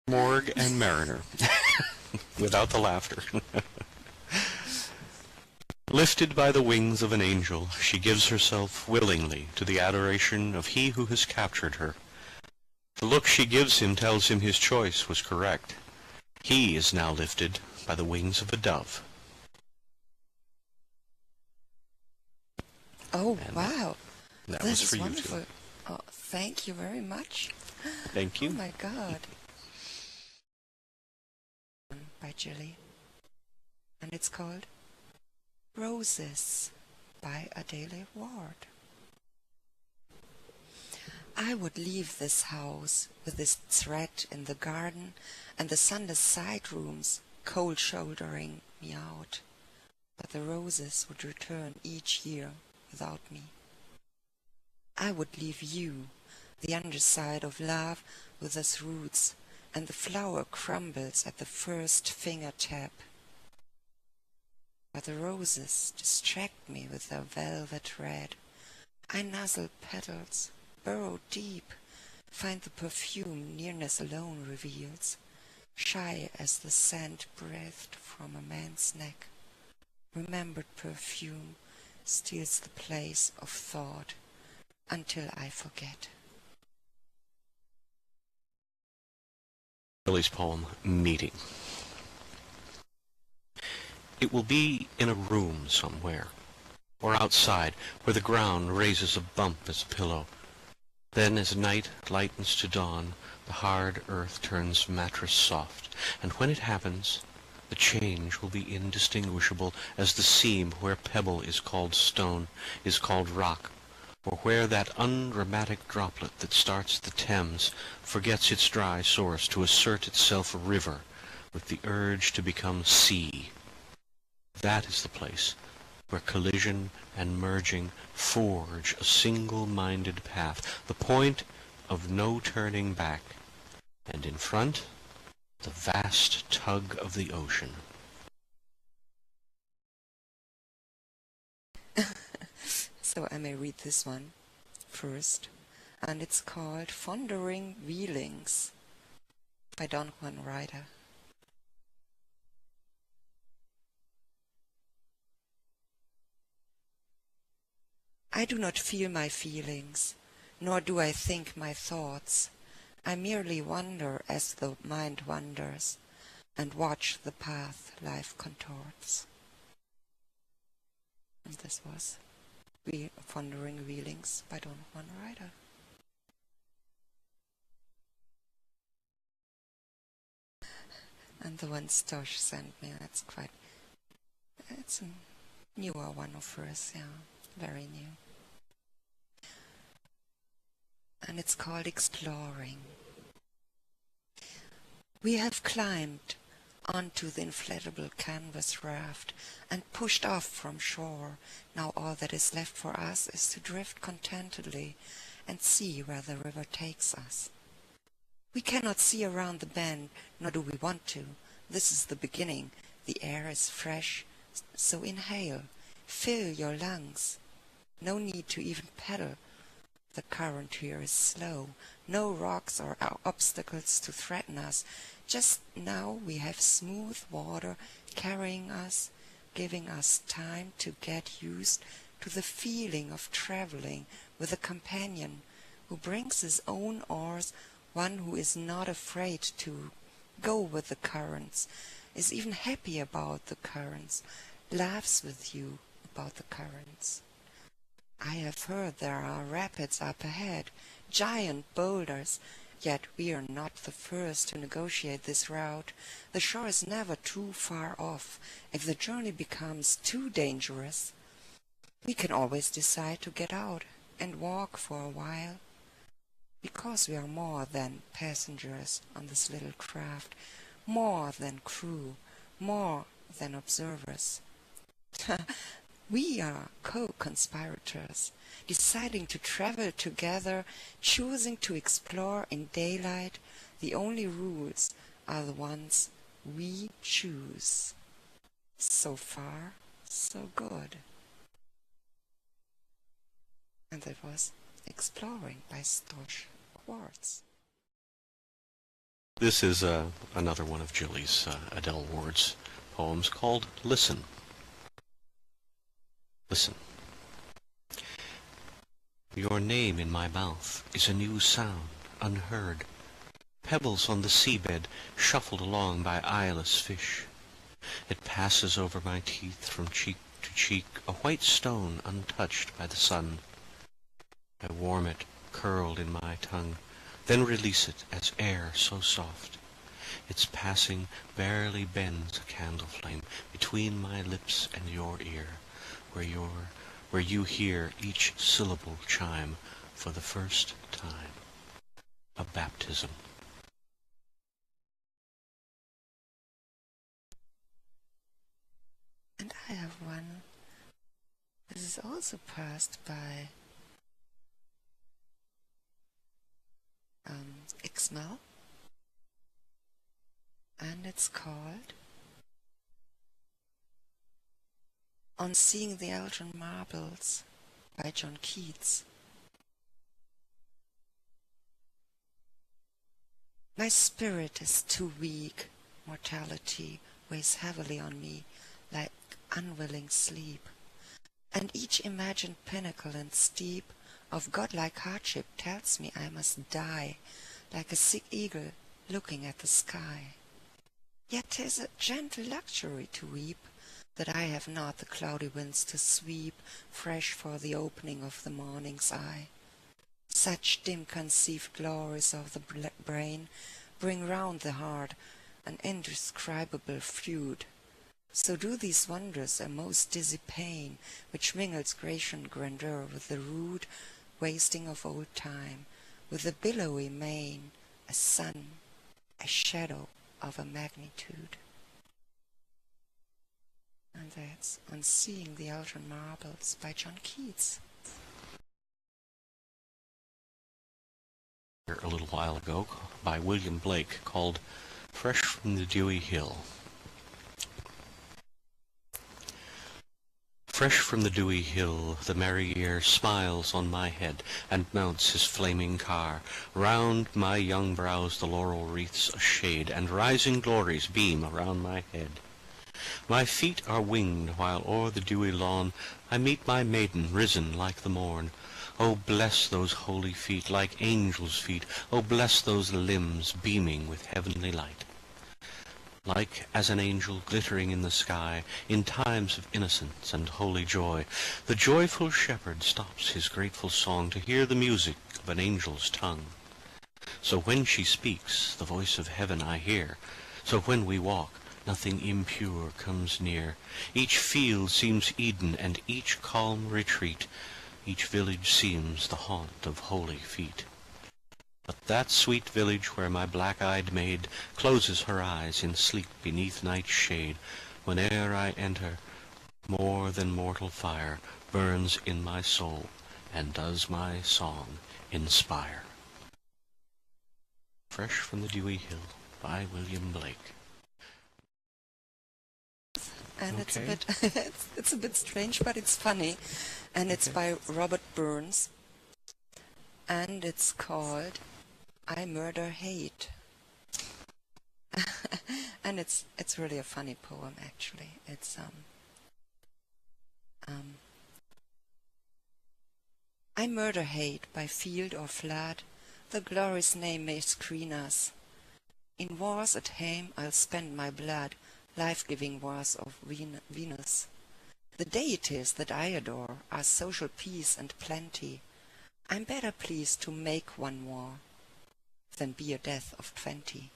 Morgue and Mariner, without the laughter. Lifted by the wings of an angel, she gives herself willingly to the adoration of he who has captured her. The look she gives him tells him his choice was correct. He is now lifted by the wings of a dove. Oh, wow. That This was is for you wonderful. too. Oh, thank you very much. Thank you. Oh my God. By Julie. And it's called Roses by Adele Ward. I would leave this house with this thread in the garden and the sunless side rooms cold shouldering me out, but the roses would return each year without me. I would leave you, the underside of love with its roots, and the flower crumbles at the first finger tap. But the roses distract me with their velvet red. I nuzzle petals, burrow deep, find the perfume nearness alone reveals, shy as the scent breathed from a man's neck. Remembered perfume steals the place of thought until I forget. Billy's poem, Meeting. It will be in a room somewhere, or outside, where the ground raises a bump as a pillow. Then as night lightens to dawn, the hard earth turns mattress soft, and when it happens, the change will be indistinguishable as the seam where pebble is called stone is called rock, or where that undramatic droplet that starts the Thames forgets its dry source to assert itself a river with the urge to become sea. That is the place where collision and merging forge a single-minded path, the point of no turning back, and in front, the vast tug of the ocean. So I may read this one first, and it's called Pondering Wheelings by DonJuan Ryder. I do not feel my feelings, nor do I think my thoughts. I merely wonder as the mind wanders, and watch the path life contorts. And this was Pondering Wheelings by DonJuan Ryder. And the one Stosh sent me, it's a newer one of hers, yeah, very new. And it's called Exploring. We have climbed onto the inflatable canvas raft and pushed off from shore. Now all that is left for us is to drift contentedly and see where the river takes us. We cannot see around the bend, nor do we want to. This is the beginning. The air is fresh, so inhale. Fill your lungs. No need to even pedal. The current here is slow. No rocks or obstacles to threaten us. Just now we have smooth water carrying us, giving us time to get used to the feeling of traveling with a companion who brings his own oars, one who is not afraid to go with the currents, is even happy about the currents, laughs with you about the currents. I have heard there are rapids up ahead, giant boulders, yet we are not the first to negotiate this route. The shore is never too far off. If the journey becomes too dangerous, we can always decide to get out and walk for a while. Because we are more than passengers on this little craft, more than crew, more than observers. We are co-conspirators, deciding to travel together, choosing to explore in daylight. The only rules are the ones we choose. So far, so good. And that was Exploring by Stosh Quartz. This is another one of Julie's Adele Ward's poems called Listen. Listen. Your name in my mouth is a new sound, unheard. Pebbles on the seabed shuffled along by eyeless fish. It passes over my teeth from cheek to cheek, a white stone untouched by the sun. I warm it, curled in my tongue, then release it as air so soft. Its passing barely bends a candle flame between my lips and your ear, where you hear each syllable chime for the first time. A baptism. And I have one. This is also passed by Ixmal, and it's called On Seeing the Elgin Marbles by John Keats. My spirit is too weak, mortality weighs heavily on me like unwilling sleep, and each imagined pinnacle and steep of godlike hardship tells me I must die, like a sick eagle looking at the sky. Yet 'tis a gentle luxury to weep, that I have not the cloudy winds to sweep fresh for the opening of the morning's eye. Such dim-conceived glories of the brain bring round the heart an indescribable feud. So do these wonders a most dizzy pain, which mingles Grecian grandeur with the rude wasting of old time, with the billowy main, a sun, a shadow of a magnitude. And that's On Seeing the Elgin Marbles by John Keats. A little while ago by William Blake called Fresh from the Dewy Hill. Fresh from the dewy hill, the merry year smiles on my head and mounts his flaming car. Round my young brows the laurel wreaths a shade, and rising glories beam around my head. My feet are winged, while o'er the dewy lawn I meet my maiden risen like the morn. Oh, bless those holy feet like angels' feet, oh, bless those limbs beaming with heavenly light. Like as an angel glittering in the sky, in times of innocence and holy joy, the joyful shepherd stops his grateful song to hear the music of an angel's tongue. So when she speaks, the voice of heaven I hear. So when we walk, nothing impure comes near. Each field seems Eden, and each calm retreat. Each village seems the haunt of holy feet. But that sweet village where my black-eyed maid closes her eyes in sleep beneath night's shade, whene'er I enter, more than mortal fire burns in my soul, and does my song inspire. Fresh from the Dewy Hill by William Blake. And Okay. it's a bit strange, but it's funny, and it's by Robert Burns, and it's called I Murder Hate. And it's really a funny poem, actually. It's I murder hate by field or flood, the glorious name may screen us. In wars at home I'll spend my blood, life-giving wars of Venus. The deities that I adore are social peace and plenty. I'm better pleased to make one more than be a death of 20.